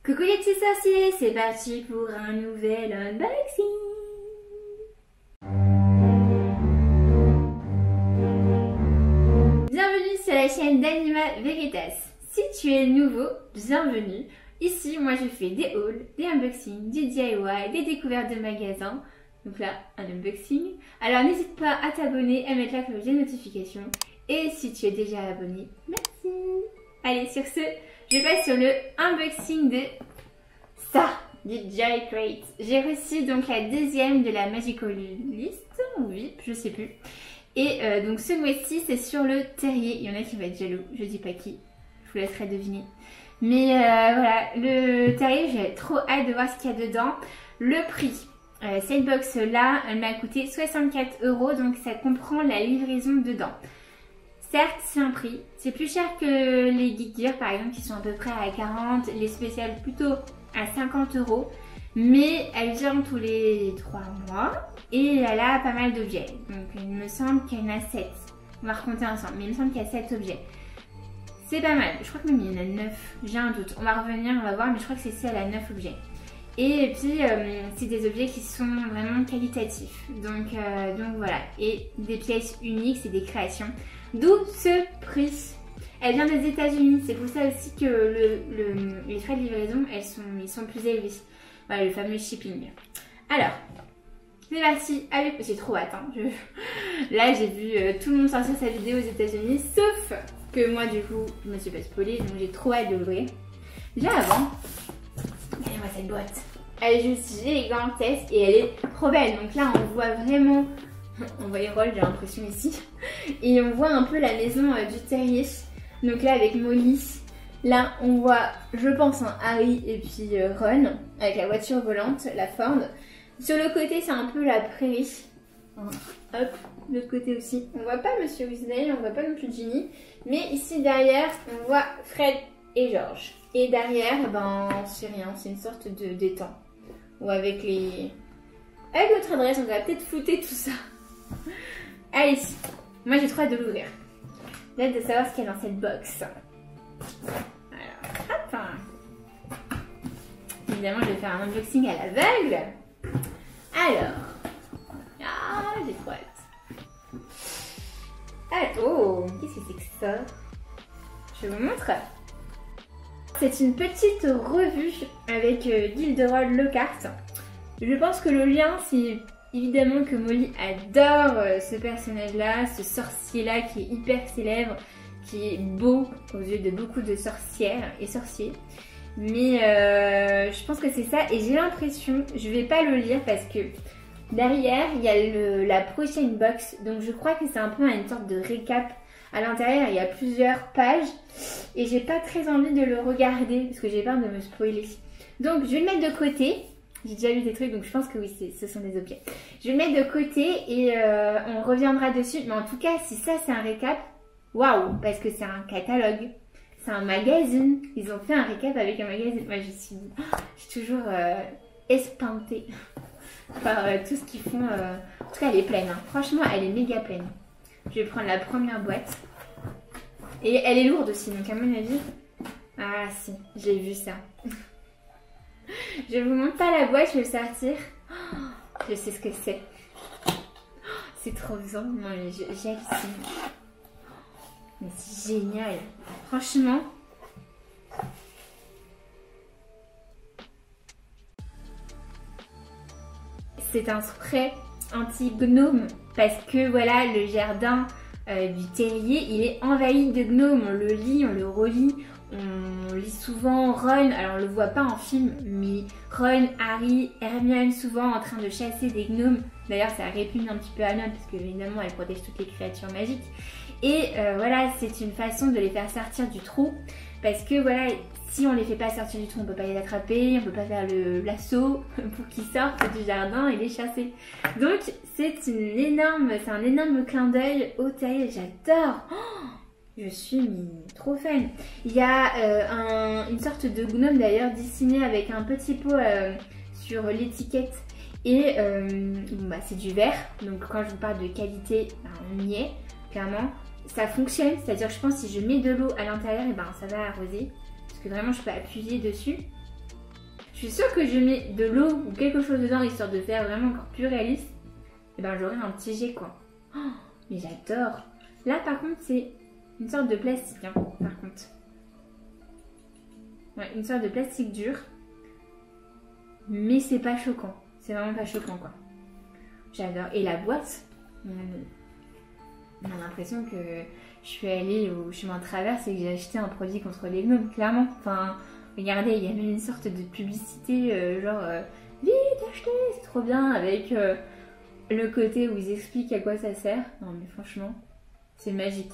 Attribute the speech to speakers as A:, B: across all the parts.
A: Coucou les petits sorciers, c'est parti pour un nouvel unboxing. Bienvenue sur la chaîne d'Anima Veritas. Si tu es nouveau, bienvenue. Ici, moi je fais des hauls, des unboxings, du DIY, des découvertes de magasins. Donc là, un unboxing. Alors n'hésite pas à t'abonner, à mettre la cloche de notification. Et si tu es déjà abonné, merci. Allez, sur ce, je passe sur le unboxing de ça, du Joy Crate. J'ai reçu donc la deuxième de la Magical List, ou VIP, je sais plus. Et donc ce mois-ci, c'est sur le terrier. Il y en a qui vont être jaloux, je dis pas qui, je vous laisserai deviner. Mais voilà, le terrier, j'ai trop hâte de voir ce qu'il y a dedans. Le prix, cette box là, elle m'a coûté 64 €, donc ça comprend la livraison dedans. Certes, c'est un prix, c'est plus cher que les Geek Gear par exemple qui sont à peu près à 40, les spéciales plutôt à 50 €, mais elle vient tous les 3 mois et elle a pas mal d'objets. Donc il me semble qu'il y en a 7, on va recompter ensemble, mais il me semble qu'il y a 7 objets. C'est pas mal, je crois que même il y en a 9, j'ai un doute, on va revenir, on va voir, mais je crois que c'est elle a 9 objets. Et puis c'est des objets qui sont vraiment qualitatifs, donc voilà, et des pièces uniques, c'est des créations. D'où ce prix. Elle vient des États-Unis, c'est pour ça aussi que les frais de livraison, ils sont plus élevés. Voilà, le fameux shipping. Alors, c'est parti avec... J'ai trop hâte, hein. Là, j'ai vu tout le monde sortir sa vidéo aux États-Unis, sauf que moi, du coup, je me suis pas spoilée, donc j'ai trop hâte de l'ouvrir. Déjà avant, regardez-moi cette boîte. Elle est juste gigantesque et elle est trop belle. Donc là, on voit vraiment... On voit les rôles, j'ai l'impression ici. Et on voit un peu la maison du terrier. Donc là avec Molly. Là on voit, je pense, un Harry et puis Ron. Avec la voiture volante, la Ford. Sur le côté c'est un peu la prairie. Hop, de l'autre côté aussi. On voit pas Monsieur Weasley, on voit pas non plus Ginny. Mais ici derrière, on voit Fred et George. Et derrière, ben c'est rien, c'est une sorte d'étang. Ou avec les... Avec notre adresse, on va peut-être flouter tout ça. Allez, moi j'ai trop hâte de l'ouvrir. J'ai hâte de savoir ce qu'il y a dans cette box. Alors, hop. Évidemment, je vais faire un unboxing à l'aveugle. Alors, j'ai trop hâte. Oh, qu'est-ce que c'est que ça? Je vous montre. C'est une petite revue avec Gilderoy Lockhart. Je pense que le lien, c'est évidemment que Molly adore ce personnage-là, ce sorcier-là qui est hyper célèbre, qui est beau aux yeux de beaucoup de sorcières et sorciers. Mais je pense que c'est ça et j'ai l'impression, je vais pas le lire parce que derrière il y a la prochaine box, donc je crois que c'est un peu une sorte de récap. À l'intérieur il y a plusieurs pages et j'ai pas très envie de le regarder parce que j'ai peur de me spoiler. Donc je vais le mettre de côté. J'ai déjà lu des trucs, donc je pense que oui, ce sont des objets. Je vais le mettre de côté et on reviendra dessus. Mais en tout cas, si ça, c'est un récap, waouh, parce que c'est un catalogue. C'est un magazine. Ils ont fait un récap avec un magazine. Moi, je suis toujours espantée par tout ce qu'ils font. En tout cas, elle est pleine. Hein. Franchement, elle est méga pleine. Je vais prendre la première boîte. Et elle est lourde aussi, donc à mon avis... Ah si, j'ai vu ça. Je vous montre pas la boîte, je vais le sortir. Je sais ce que c'est. C'est trop bien. Non mais j'hallucine. Mais c'est génial. Franchement. C'est un spray anti-gnome. Parce que voilà, le jardin du terrier, il est envahi de gnomes. On le lit, on le relit. On lit souvent Ron, alors on le voit pas en film, mais Ron, Harry, Hermione souvent en train de chasser des gnomes. D'ailleurs ça répugne un petit peu Hermione parce que évidemment elle protège toutes les créatures magiques. Et voilà, c'est une façon de les faire sortir du trou. Parce que voilà, si on les fait pas sortir du trou, on peut pas les attraper, on peut pas faire l'assaut pour qu'ils sortent du jardin et les chasser. Donc c'est un énorme clin d'œil au terrier, j'adore. Je suis trop fan. Il y a une sorte de gnome d'ailleurs dessiné avec un petit pot sur l'étiquette. Et bah, c'est du verre. Donc quand je vous parle de qualité, bah, on y est, clairement. Ça fonctionne, c'est-à-dire je pense que si je mets de l'eau à l'intérieur, et ben ça va arroser. Parce que vraiment je peux appuyer dessus. Je suis sûre que je mets de l'eau ou quelque chose dedans histoire de faire vraiment encore plus réaliste. Et ben j'aurai un petit jet quoi. Oh, mais j'adore. Là par contre c'est une sorte de plastique hein, par contre. Ouais, une sorte de plastique dur. Mais c'est pas choquant. C'est vraiment pas choquant quoi. J'adore. Et la boîte, on a l'impression que je suis allée au chemin de traverse et que j'ai acheté un produit contre les gnomes, clairement. Enfin, regardez, il y a même une sorte de publicité genre vite achetez, c'est trop bien avec le côté où ils expliquent à quoi ça sert. Non mais franchement, c'est magique.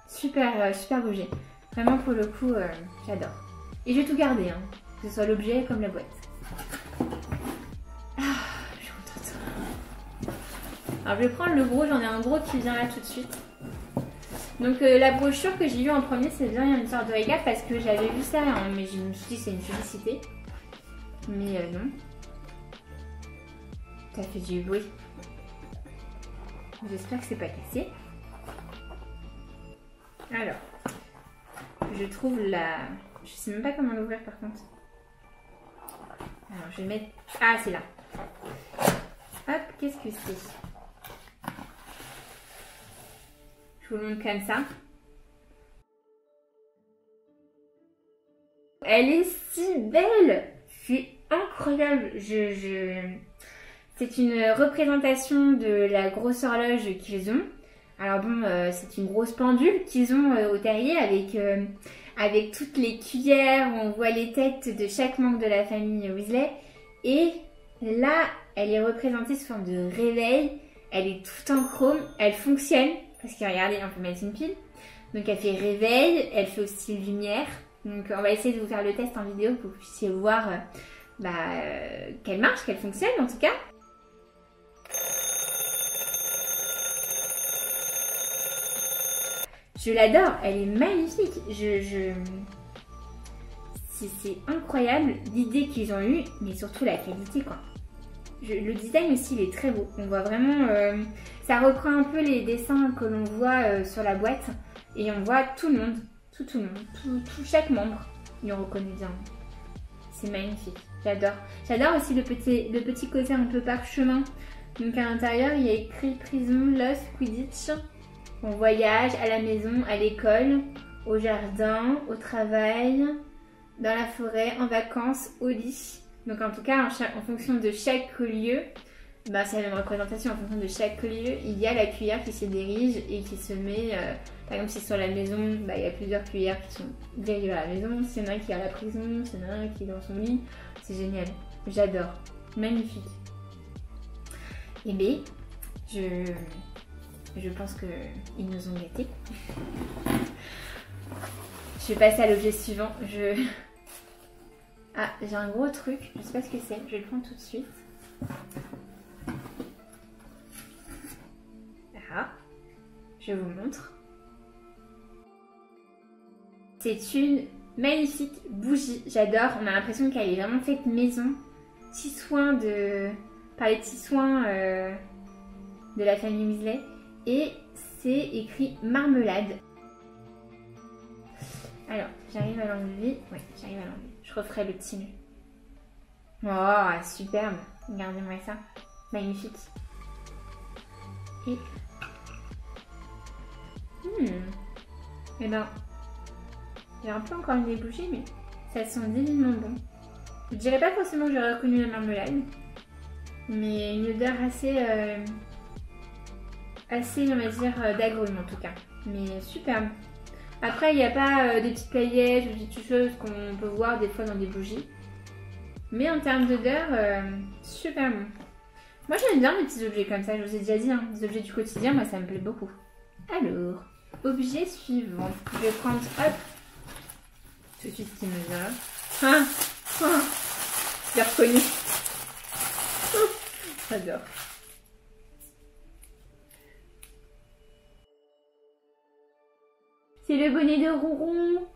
A: Super, super objet. Vraiment pour le coup, j'adore. Et je vais tout garder, hein, que ce soit l'objet comme la boîte. Ah, je suis contente. Alors je vais prendre le gros, j'en ai un gros qui vient là tout de suite. Donc la brochure que j'ai vue en premier, c'est bien, il y a une sorte de régal parce que j'avais vu ça, hein, mais je me suis dit c'est une publicité. Mais non. Ça fait du bruit. J'espère que c'est pas cassé. Alors, je trouve la... Je sais même pas comment l'ouvrir par contre. Alors je vais mettre... Ah c'est là. Hop, qu'est-ce que c'est? Je vous le montre comme ça. Elle est si belle! C'est incroyable. C'est une représentation de la grosse horloge qu'ils ont. Alors bon, c'est une grosse pendule qu'ils ont au terrier avec toutes les cuillères où on voit les têtes de chaque membre de la famille Weasley. Et là, elle est représentée sous forme de réveil. Elle est toute en chrome. Elle fonctionne. Parce que regardez, on peut mettre une pile. Donc elle fait réveil. Elle fait aussi lumière. Donc on va essayer de vous faire le test en vidéo pour que vous puissiez voir qu'elle marche, qu'elle fonctionne en tout cas. Je l'adore, elle est magnifique. C'est incroyable l'idée qu'ils ont eue, mais surtout la qualité quoi. Le design aussi, il est très beau. On voit vraiment, ça reprend un peu les dessins que l'on voit sur la boîte, et on voit tout le monde, tout le monde, chaque membre, il le reconnaît bien. C'est magnifique, j'adore. J'adore aussi le petit côté un peu parchemin. Donc à l'intérieur, il y a écrit prison, lost, Quidditch. On voyage à la maison, à l'école, au jardin, au travail, dans la forêt, en vacances, au lit. Donc en tout cas, en fonction de chaque lieu, c'est la même représentation. En fonction de chaque lieu, il y a la cuillère qui se dirige et qui se met, par exemple si c'est sur la maison, il y a plusieurs cuillères qui sont dirigées vers la maison. S'il y en a un qui est à la prison, s'il y en a un qui est dans son lit, c'est génial. J'adore. Magnifique. Et bien, je pense qu'ils nous ont gâtés. Je vais passer à l'objet suivant. Ah, j'ai un gros truc. Je sais pas ce que c'est. Je vais le prendre tout de suite. Ah, je vous montre. C'est une magnifique bougie. J'adore. On a l'impression qu'elle est vraiment faite maison. Par les petits soins de la famille Weasley. Et c'est écrit marmelade. Alors, j'arrive à l'enlever. Oui, j'arrive à l'enlever. Je referai le petit nœud. Oh, superbe. Regardez-moi ça. Magnifique. Et... Eh ben, j'ai un peu encore une bougie, mais ça sent divinement bon. Je dirais pas forcément que j'aurais reconnu la marmelade, mais une odeur assez, on va dire, d'agrumes en tout cas. Mais superbe. Après, il n'y a pas des petites paillettes ou des petites choses qu'on peut voir des fois dans des bougies. Mais en termes d'odeur, super bon. Moi, j'aime bien les petits objets comme ça, je vous ai déjà dit, hein, des objets du quotidien, moi ça me plaît beaucoup. Alors, objet suivant. Je vais prendre, hop, tout de suite ce qui me vient là. Ah, ah, je l'ai reconnu. J'adore. C'est le bonnet de Ronron.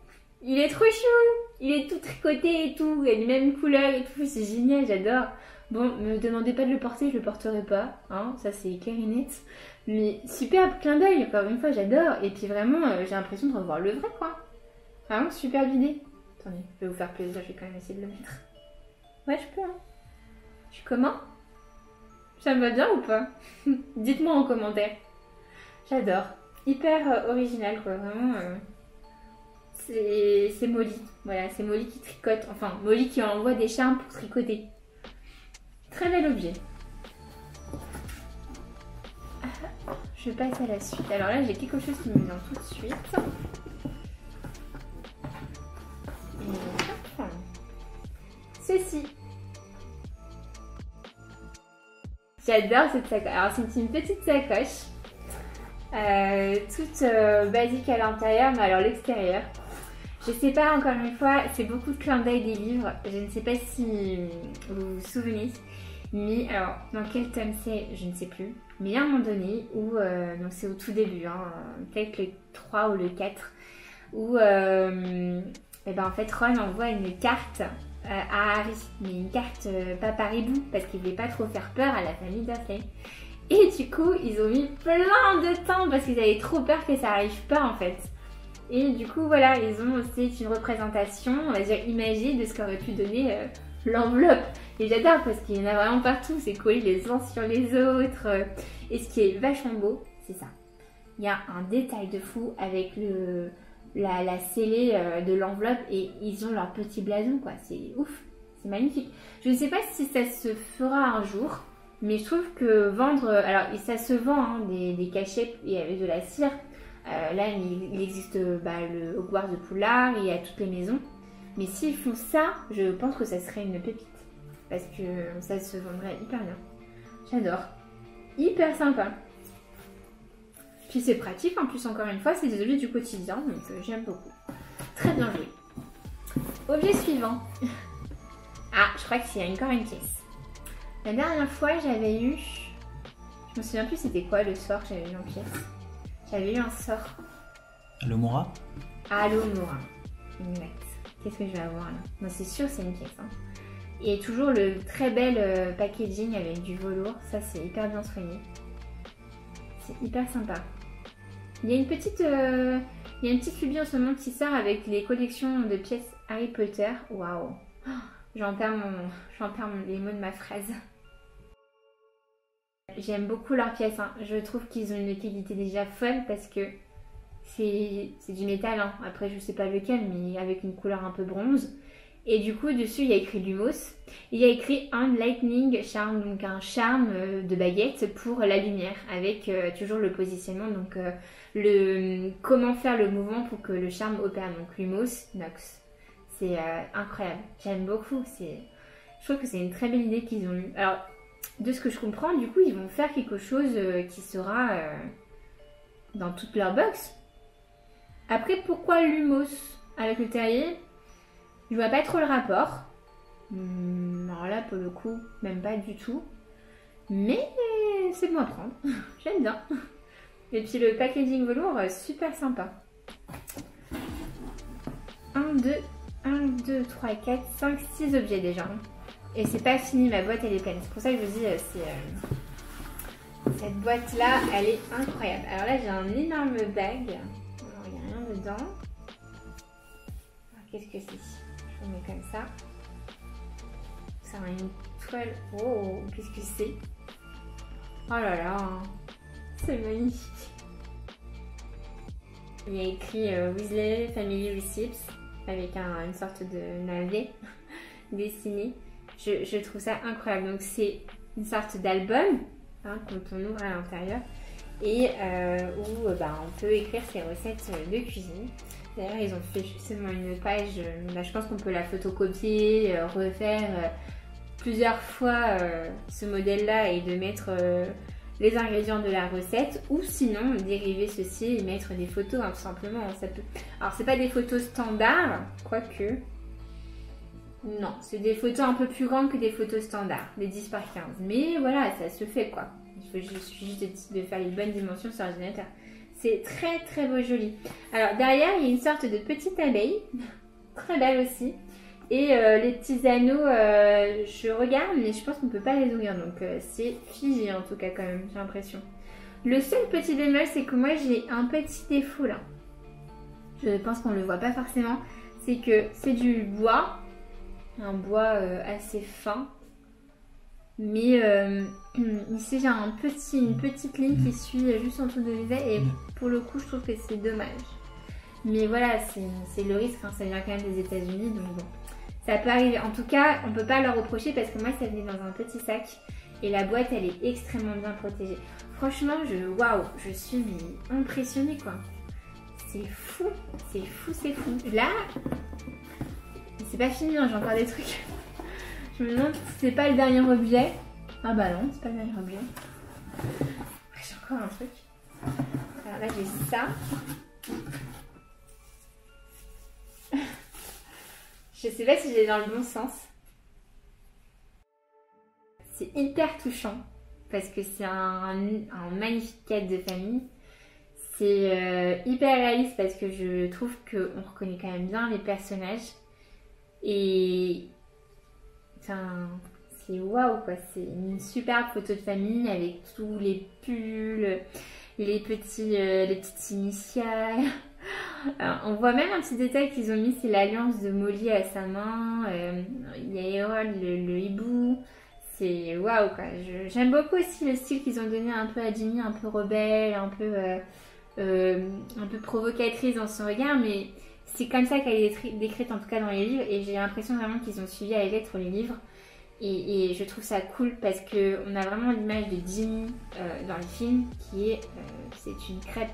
A: Il est trop chou. Il est tout tricoté et tout. Il a les mêmes couleurs et tout. C'est génial, j'adore. Bon, me demandez pas de le porter, je le porterai pas. Hein, ça c'est clair et net. Mais superbe clin d'œil, encore une fois, j'adore. Et puis vraiment, j'ai l'impression de revoir le vrai, quoi. Vraiment, superbe idée. Attendez, je vais vous faire plaisir, je vais quand même essayer de le mettre. Ouais, je peux. Hein. Je comment? Ça me va bien ou pas? Dites-moi en commentaire. J'adore. Hyper original quoi, vraiment. C'est Molly. Voilà, c'est Molly qui tricote. Enfin, Molly qui envoie des charmes pour tricoter. Très bel objet. Je passe à la suite. Alors là, j'ai quelque chose qui me vient tout de suite. Et hop. Ceci. J'adore cette sacoche. Alors c'est une petite sacoche. Toute basique à l'intérieur, mais alors l'extérieur. Je sais pas, encore une fois, c'est beaucoup de clins d'œil des livres. Je ne sais pas si vous vous souvenez. Mais alors, dans quel tome c'est, je ne sais plus. Mais il y a un moment donné où, donc c'est au tout début, hein, peut-être le 3 ou le 4, où et ben en fait Ron envoie une carte à Harry. Mais une carte pas par hibou, parce qu'il voulait pas trop faire peur à la famille Dursley. Et du coup, ils ont mis plein de temps parce qu'ils avaient trop peur que ça arrive pas en fait. Et du coup, voilà, ils ont aussi une représentation, on va dire imagée, de ce qu'aurait pu donner l'enveloppe. Et j'adore parce qu'il y en a vraiment partout, c'est collé les uns sur les autres. Et ce qui est vachement beau, c'est ça. Il y a un détail de fou avec la scellée de l'enveloppe et ils ont leur petit blason, quoi. C'est ouf, c'est magnifique. Je ne sais pas si ça se fera un jour. Mais je trouve que vendre, alors ça se vend hein, des cachets et avec de la cire. Là il existe le Hogwarts de Poudlard, il y a toutes les maisons. Mais s'ils font ça, je pense que ça serait une pépite. Parce que ça se vendrait hyper bien. J'adore. Hyper sympa. Puis c'est pratique en plus encore une fois, c'est des objets du quotidien, donc j'aime beaucoup. Très bien joué. Objet suivant. Ah, je crois qu'il y a encore une pièce. La dernière fois, j'avais eu... Je me souviens plus c'était quoi le sort que j'avais eu en pièce. J'avais eu un sort.
B: Alomora?
A: Alomora. Exact. Qu'est-ce que je vais avoir là? Moi, c'est sûr c'est une pièce. Hein. Et toujours le très bel packaging avec du velours. Ça, c'est hyper bien soigné. C'est hyper sympa. Il y a une petite... Il y a une petite lubie en ce moment qui sort avec les collections de pièces Harry Potter. Waouh! J'en perds les mots de ma phrase. J'aime beaucoup leurs pièces. Hein. Je trouve qu'ils ont une qualité déjà folle parce que c'est du métal. Hein. Après, je sais pas lequel, mais avec une couleur un peu bronze. Et du coup, dessus, il y a écrit Lumos. Il y a écrit un lightning charm, donc un charme de baguette pour la lumière, avec toujours le positionnement, donc comment faire le mouvement pour que le charme opère. Donc Lumos, Nox. C'est incroyable. J'aime beaucoup. Je trouve que c'est une très belle idée qu'ils ont eue. Alors, de ce que je comprends, du coup, ils vont faire quelque chose qui sera dans toute leur box. Après, pourquoi Lumos avec le terrier? Je vois pas trop le rapport. Alors là, pour le coup, même pas du tout. Mais c'est bon à prendre. J'aime bien. Et puis le packaging velours, super sympa. 1, 2, 3, 4, 5, 6 objets déjà. Et c'est pas fini, ma boîte elle est pleine. C'est pour ça que je vous dis, cette boîte là, elle est incroyable. Alors là, j'ai un énorme bag. Alors il n'y a rien dedans. Qu'est-ce que c'est? Je le mets comme ça. Ça a une toile. Oh, qu'est-ce que c'est? Oh là là, c'est magnifique. Il y a écrit Weasley Family Receipts avec une sorte de navet dessiné. Je trouve ça incroyable. Donc c'est une sorte d'album hein, quand on ouvre à l'intérieur et où on peut écrire ses recettes de cuisine. D'ailleurs ils ont fait justement une page, je pense qu'on peut la photocopier, refaire plusieurs fois ce modèle là et de mettre les ingrédients de la recette ou sinon dériver ceci et mettre des photos hein, tout simplement. Ça peut... Alors c'est pas des photos standards, quoique... Non, c'est des photos un peu plus grandes que des photos standards, des 10 par 15. Mais voilà, ça se fait quoi. Il suffit juste de faire les bonnes dimensions sur l'ordinateur. C'est très très beau, joli. Alors derrière, il y a une sorte de petite abeille, très belle aussi. Et les petits anneaux, je regarde, mais je pense qu'on ne peut pas les ouvrir. Donc c'est figé en tout cas quand même, j'ai l'impression. Le seul petit bémol, c'est que moi j'ai un petit défaut là. Je pense qu'on ne le voit pas forcément. C'est que c'est du bois. un bois assez fin. Mais ici j'ai une petite ligne qui suit juste en dessous de l'œillet et pour le coup je trouve que c'est dommage. Mais voilà, c'est le risque, hein, ça vient quand même des États-Unis, donc bon, ça peut arriver. En tout cas, on peut pas leur reprocher parce que moi ça venait dans un petit sac et la boîte elle est extrêmement bien protégée. Franchement, waouh, je suis impressionnée quoi. C'est fou, c'est fou, c'est fou. Là, c'est pas fini, hein, j'ai encore des trucs. Je me demande si c'est pas le dernier objet. Ah bah non, c'est pas le dernier objet. J'ai encore un truc. Alors là, j'ai ça. Je sais pas si j'ai dans le bon sens. C'est hyper touchant parce que c'est un magnifique cadre de famille. C'est hyper réaliste parce que je trouve qu'on reconnaît quand même bien les personnages. Et c'est waouh quoi, c'est une superbe photo de famille avec tous les pulls, les petites initiales. Alors, on voit même un petit détail qu'ils ont mis, c'est l'alliance de Molly à sa main. Il y a Harold, le hibou. C'est waouh quoi. J'aime beaucoup aussi le style qu'ils ont donné un peu à Ginny, un peu rebelle, un peu provocatrice dans son regard, mais c'est comme ça qu'elle est décrite en tout cas dans les livres et j'ai l'impression vraiment qu'ils ont suivi à la lettre les livres et je trouve ça cool parce qu'on a vraiment l'image de Ginny dans les films qui est, c'est une crêpe,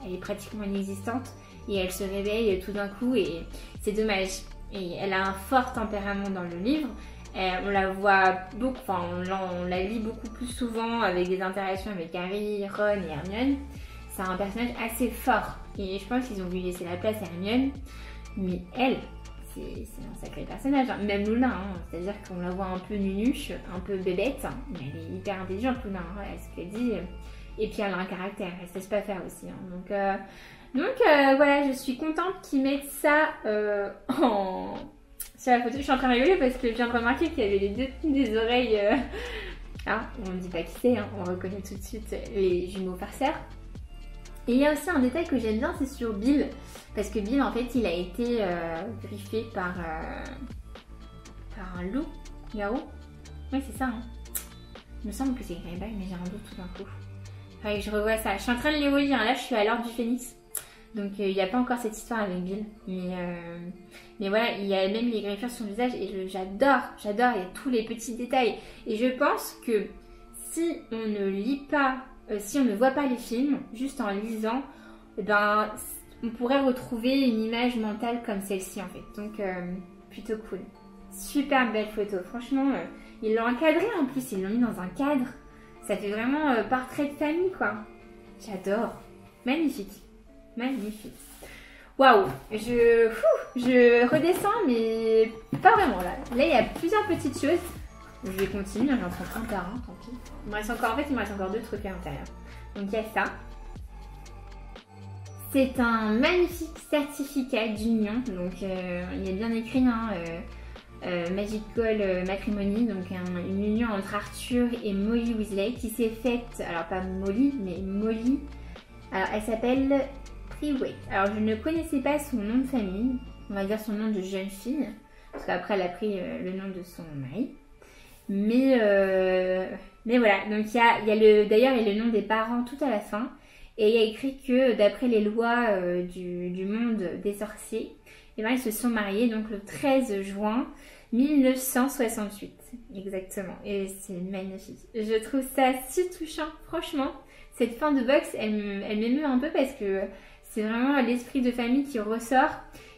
A: elle est pratiquement inexistante et elle se réveille tout d'un coup et c'est dommage. Et elle a un fort tempérament dans le livre, on la voit beaucoup, enfin on la lit beaucoup plus souvent avec des interactions avec Harry, Ron et Hermione. C'est un personnage assez fort et je pense qu'ils ont voulu laisser la place à Hermione, mais elle, c'est un sacré personnage, hein. Même Luna, hein. C'est-à-dire qu'on la voit un peu nunuche, un peu bébête, mais elle est hyper intelligente Luna, hein. Elle, ce qu'elle dit, et puis elle a un caractère, elle se laisse pas faire aussi, hein. Donc voilà, je suis contente qu'ils mettent ça sur la photo. Je suis en train de rigoler parce que je viens de remarquer qu'il y avait les deux petits des oreilles. Ah, on ne dit pas qui c'est, hein. On reconnaît tout de suite les jumeaux farceurs. Et il y a aussi un détail que j'aime bien, c'est sur Bill. Parce que Bill, en fait, il a été griffé par un loup, garou. Oui, c'est ça. Hein. Il me semble que c'est Greyback, mais j'ai un doute tout d'un coup. Faudrait que je revois ça. Je suis en train de les relire. Là, je suis à l'Ordre du Phénix. Donc, il n'y a pas encore cette histoire avec Bill. Mais voilà, il y a même les griffures sur le visage. Et j'adore. Il y a tous les petits détails. Et je pense que si on ne lit pas... si on ne voit pas les films, juste en lisant, eh ben, on pourrait retrouver une image mentale comme celle-ci en fait. Donc plutôt cool. Super belle photo. Franchement, ils l'ont encadré en plus, ils l'ont mis dans un cadre. Ça fait vraiment portrait de famille quoi. J'adore. Magnifique. Magnifique. Waouh. Je redescends mais pas vraiment là. Là il y a plusieurs petites choses. Je vais continuer, j'en prends un par un, tant pis. Il me reste encore deux trucs à l'intérieur. Donc il y a ça. C'est un magnifique certificat d'union. Donc il y a bien écrit Magical Matrimony, donc une union entre Arthur et Molly Weasley qui s'est faite, alors pas Molly, mais Molly. Alors elle s'appelle Priway. Alors je ne connaissais pas son nom de famille, on va dire son nom de jeune fille, parce qu'après elle a pris le nom de son mari. Mais voilà, donc d'ailleurs il y a le nom des parents tout à la fin et il y a écrit que d'après les lois du monde des sorciers, et ben, ils se sont mariés donc le 13 juin 1968 exactement et c'est magnifique. Je trouve ça si touchant, franchement. Cette fin de box elle m'émeut un peu parce que c'est vraiment l'esprit de famille qui ressort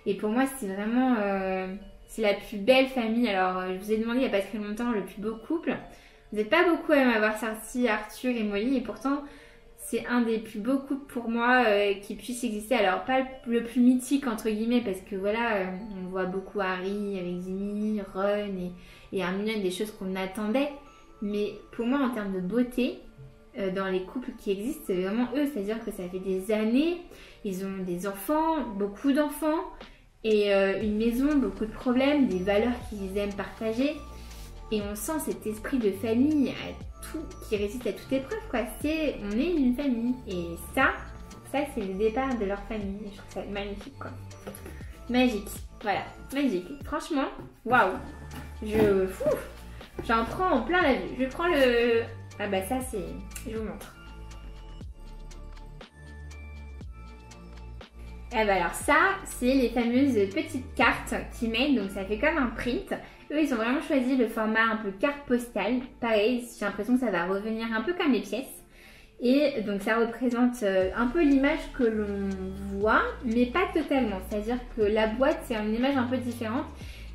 A: et pour moi c'est vraiment... c'est la plus belle famille. Alors, je vous ai demandé il n'y a pas très longtemps le plus beau couple. Vous n'êtes pas beaucoup à m'avoir sorti Arthur et Molly et pourtant c'est un des plus beaux couples pour moi qui puisse exister. Alors, pas le plus mythique entre guillemets parce que voilà, on voit beaucoup Harry avec Ginny, Ron et Hermione, des choses qu'on attendait. Mais pour moi, en termes de beauté, dans les couples qui existent, c'est vraiment eux. C'est-à-dire que ça fait des années, ils ont des enfants, beaucoup d'enfants. Et une maison, beaucoup de problèmes, des valeurs qu'ils aiment partager. Et on sent cet esprit de famille qui résiste à toute épreuve, quoi. On est une famille. Et ça c'est le départ de leur famille. Et je trouve ça magnifique, quoi. Magique. Voilà, magique. Franchement, waouh. J'en prends en plein la vue. Je prends le... Ah bah ça c'est... Je vous montre. Ah bah alors ça, c'est les fameuses petites cartes qu'ils mettent. Donc ça fait comme un print. Eux, ils ont vraiment choisi le format un peu carte postale. Pareil, j'ai l'impression que ça va revenir un peu comme les pièces. Et donc ça représente un peu l'image que l'on voit, mais pas totalement. C'est-à-dire que la boîte, c'est une image un peu différente.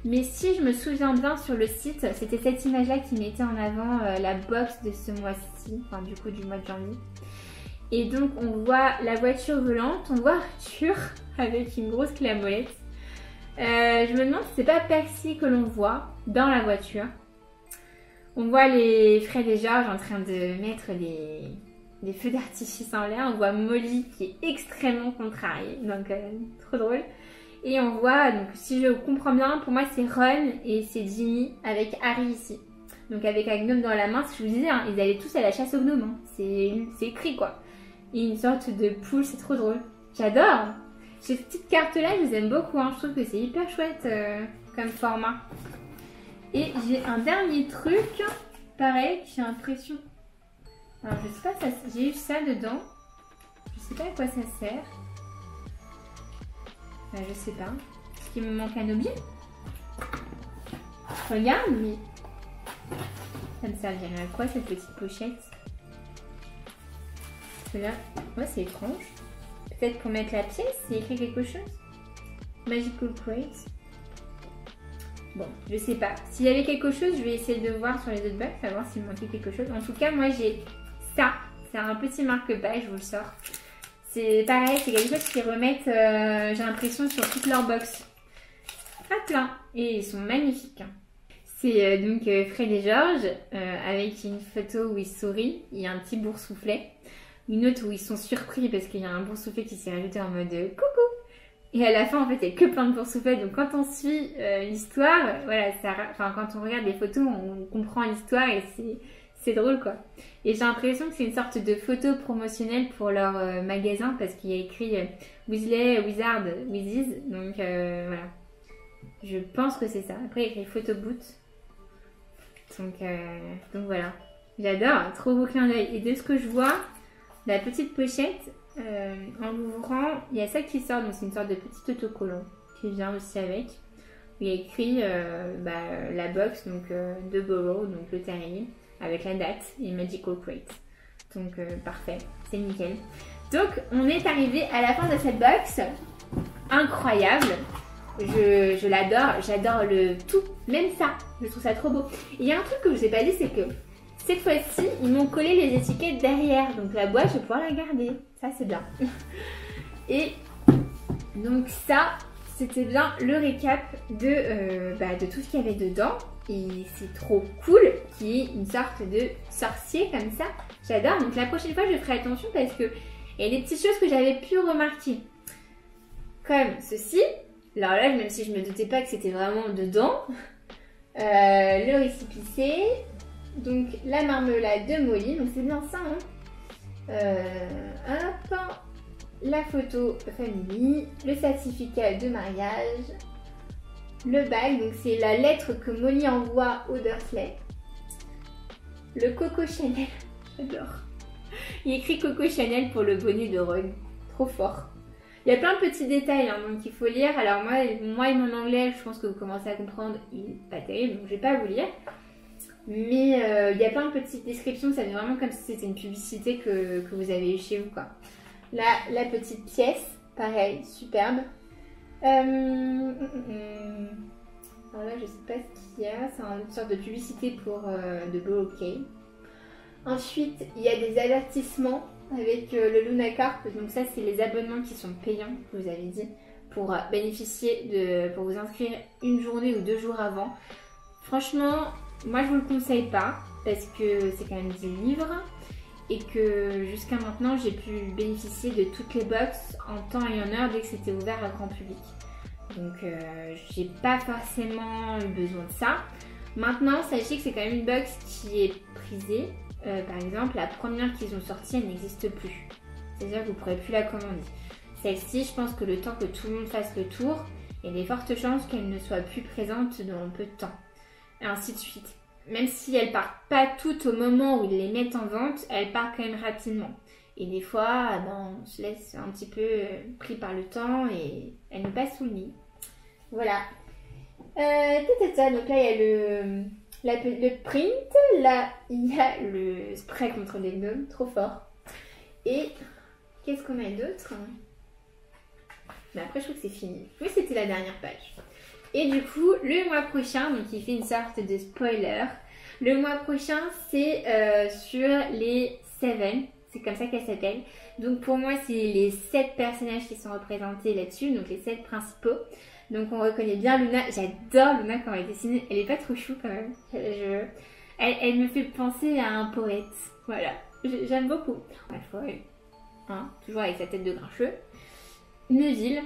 A: Mais si je me souviens bien sur le site, c'était cette image-là qui mettait en avant la box de ce mois-ci, enfin du coup du mois de janvier. Et donc on voit la voiture volante, on voit Arthur avec une grosse clé à molette. Je me demande si c'est pas Percy que l'on voit dans la voiture. On voit les Fred et George en train de mettre des feux d'artifice en l'air. On voit Molly qui est extrêmement contrariée, donc trop drôle. Et on voit, donc si je comprends bien, pour moi c'est Ron et c'est Ginny avec Harry ici. Donc avec un gnome dans la main, ce que je vous disais, hein, ils allaient tous à la chasse aux gnomes. Hein. C'est écrit quoi. Et une sorte de poule, c'est trop drôle. J'adore. Ces petites cartes là, je les aime beaucoup. Hein. Je trouve que c'est hyper chouette comme format. Et j'ai un dernier truc, pareil, j'ai l'impression... Alors je sais pas, j'ai eu ça dedans. Je sais pas à quoi ça sert. Je sais pas. Est-ce qu'il me manque un objet? Regarde, mais... Ça me servirait à quoi cette petite pochette? Là, ouais, c'est étrange. Peut-être pour mettre la pièce, il y a écrit quelque chose. Magical Crate. Bon, je sais pas. S'il y avait quelque chose, je vais essayer de voir sur les autres box, savoir s'il me manquait quelque chose. En tout cas, moi j'ai ça. C'est un petit marque-page, je vous le sors. C'est pareil, c'est quelque chose qu'ils remettent, j'ai l'impression, sur toute leur box. Hop là. Et ils sont magnifiques. C'est donc Fred et George, avec une photo où ils sourient. Il y a un petit boursouflet. Une autre où ils sont surpris parce qu'il y a un boursouflet qui s'est rajouté en mode coucou. Et à la fin, en fait, il n'y a que plein de boursouflets. Donc quand on suit l'histoire, voilà, quand on regarde les photos, on comprend l'histoire et c'est drôle quoi. Et j'ai l'impression que c'est une sorte de photo promotionnelle pour leur magasin parce qu'il y a écrit Weasley, Wizard, Wizzies. Donc voilà. Je pense que c'est ça. Après, il y a écrit Photo Boot. Donc voilà. J'adore, trop beau clin d'œil. Et de ce que je vois, la petite pochette, en l'ouvrant, il y a ça qui sort. Donc c'est une sorte de petit autocollant qui vient aussi avec. Il y a écrit la box donc de Burrow, donc le terrier, avec la date et Magical Crate. Donc parfait, c'est nickel. Donc on est arrivé à la fin de cette box. Incroyable. Je l'adore, j'adore le tout, même ça, je trouve ça trop beau. Et il y a un truc que je vous ai pas dit, c'est que cette fois-ci, ils m'ont collé les étiquettes derrière. Donc la boîte, je vais pouvoir la garder. Ça, c'est bien. Et donc ça, c'était bien le récap de tout ce qu'il y avait dedans. Et c'est trop cool qu'il y ait une sorte de sorcier comme ça. J'adore. Donc la prochaine fois, je ferai attention parce que il y a des petites choses que j'avais pu remarquer. Comme ceci. Alors là, même si je me doutais pas que c'était vraiment dedans. Le récépissé. Donc la marmelade de Molly. Donc c'est bien ça. Hop. La photo famille. Le certificat de mariage. Le bague. Donc c'est la lettre que Molly envoie au Dursley. Le Coco Chanel. J'adore. Il écrit Coco Chanel pour le bonnet de Ron. Trop fort. Il y a plein de petits détails, hein, donc il faut lire. Alors moi et mon anglais, je pense que vous commencez à comprendre, il n'est pas terrible, donc je ne vais pas vous lire. Mais il y a plein de petites descriptions, ça fait vraiment comme si c'était une publicité que vous avez eu chez vous, quoi. Là, la petite pièce, pareil, superbe. Alors là, je sais pas ce qu'il y a, c'est une sorte de publicité pour de Bouquet. Ensuite, il y a des avertissements avec le Luna Carp. Donc ça, c'est les abonnements qui sont payants, que vous avez dit, pour bénéficier pour vous inscrire une journée ou 2 jours avant. Franchement, moi, je vous le conseille pas parce que c'est quand même 10 livres et que jusqu'à maintenant, j'ai pu bénéficier de toutes les box en temps et en heure dès que c'était ouvert à grand public. Donc, j'ai pas forcément eu besoin de ça. Maintenant, sachez que c'est quand même une box qui est prisée. Par exemple, la première qu'ils ont sortie, elle n'existe plus. C'est-à-dire que vous ne pourrez plus la commander. Celle-ci, je pense que le temps que tout le monde fasse le tour, il y a des fortes chances qu'elle ne soit plus présente dans peu de temps. et ainsi de suite. Même si elles partent pas toutes au moment où ils les mettent en vente, elles partent quand même rapidement. Et des fois, on se laisse un petit peu pris par le temps et elles nous passent sous le nez. Voilà. Donc là, il y a le print. Là, il y a le spray contre les gnomes. Trop fort. Et qu'est-ce qu'on a d'autre? Mais après, je trouve que c'est fini. Oui, c'était la dernière page. Et du coup, le mois prochain, donc il fait une sorte de spoiler. Le mois prochain, c'est sur les Seven. C'est comme ça qu'elle s'appelle. Donc pour moi, c'est les 7 personnages qui sont représentés là-dessus. Donc les 7 principaux. Donc on reconnaît bien Luna. J'adore Luna quand elle est dessinée. Elle est pas trop chou quand même. Elle me fait penser à un poète. Voilà. J'aime beaucoup. Toujours avec sa tête de grincheux. Neville,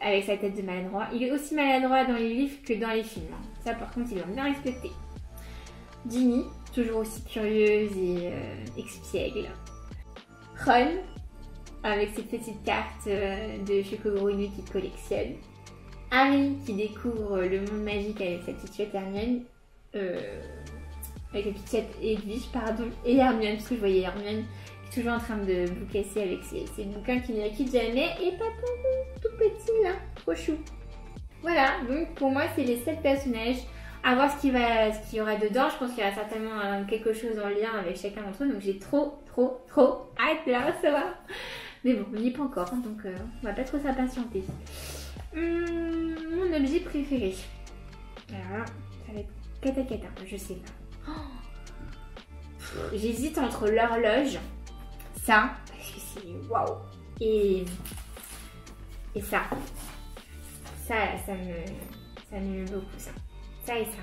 A: avec sa tête de maladroit. Il est aussi maladroit dans les livres que dans les films. Ça par contre, il est bien respecté. Ginny, toujours aussi curieuse et expiègle. Ron, avec ses petites cartes de Shikogoro Inu qu'il collectionne. Harry, qui découvre le monde magique avec sa petite chouette Hermione. Avec la petite chouette Edwige, pardon. Et Hermione, parce que je voyais Hermione qui est toujours en train de vous casser avec ses bouquins qui ne la quittent jamais. Et papa, tout petit là, trop chou. Voilà, donc pour moi, c'est les 7 personnages. À voir ce qu'il y aura dedans. Je pense qu'il y aura certainement quelque chose en lien avec chacun d'entre eux. Donc j'ai trop hâte de la recevoir. Mais bon, on n'y est pas encore. Donc on va pas trop s'impatienter. Mon objet préféré. Alors là, ça va être katakata. Je sais pas. J'hésite entre l'horloge. Ça. Parce que c'est waouh. Et ça. Ça m'aime beaucoup ça. Ça et ça.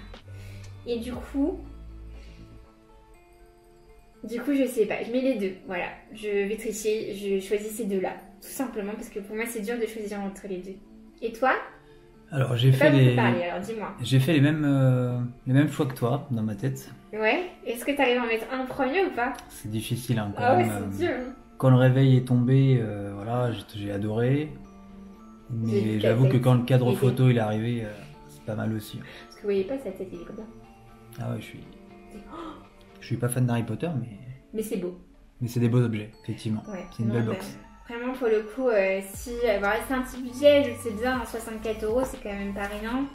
A: Et du coup, je sais pas. Je mets les deux. Voilà. Je vais tricher. Je choisis ces deux-là. Tout simplement parce que pour moi, c'est dur de choisir entre les deux. Et toi?
B: Alors, j'ai fait les...
A: alors dis-moi.
B: J'ai fait les mêmes choix que toi, dans ma tête.
A: Ouais. Est-ce que tu arrives à en mettre un premier ou pas?
B: C'est difficile, hein, quand
A: même.
B: même.
A: Ouais, c'est dur.
B: Quand le réveil est tombé, voilà, j'ai adoré. Mais j'avoue que quand le cadre photo il est arrivé, c'est pas mal aussi.
A: Parce que vous voyez pas sa tête, il est comme ça.
B: Ah ouais, je suis pas fan d'Harry Potter,
A: mais c'est beau.
B: Mais c'est des beaux objets, effectivement.
A: Ouais.
B: C'est une belle box.
A: Vraiment, pour le coup, si c'est un petit budget, je sais bien, 64 €, c'est quand même pas rien.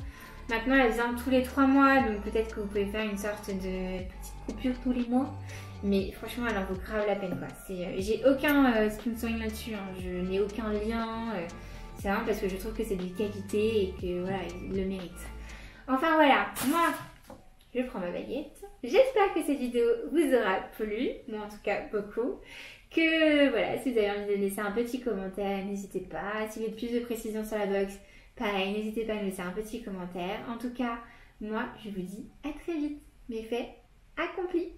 A: Maintenant, elle vient tous les 3 mois, donc peut-être que vous pouvez faire une sorte de petite coupure tous les mois. Mais franchement, elle en vaut grave la peine, quoi. J'ai aucun sponsoring là-dessus, hein. Je n'ai aucun lien. C'est vraiment parce que je trouve que c'est de qualité et que voilà, il le mérite. Enfin voilà, moi, je prends ma baguette. J'espère que cette vidéo vous aura plu, moi en tout cas beaucoup. Que voilà, si vous avez envie de laisser un petit commentaire, n'hésitez pas. Si vous voulez plus de précisions sur la box, pareil, n'hésitez pas à me laisser un petit commentaire. En tout cas, moi, je vous dis à très vite. Mes faits accomplis.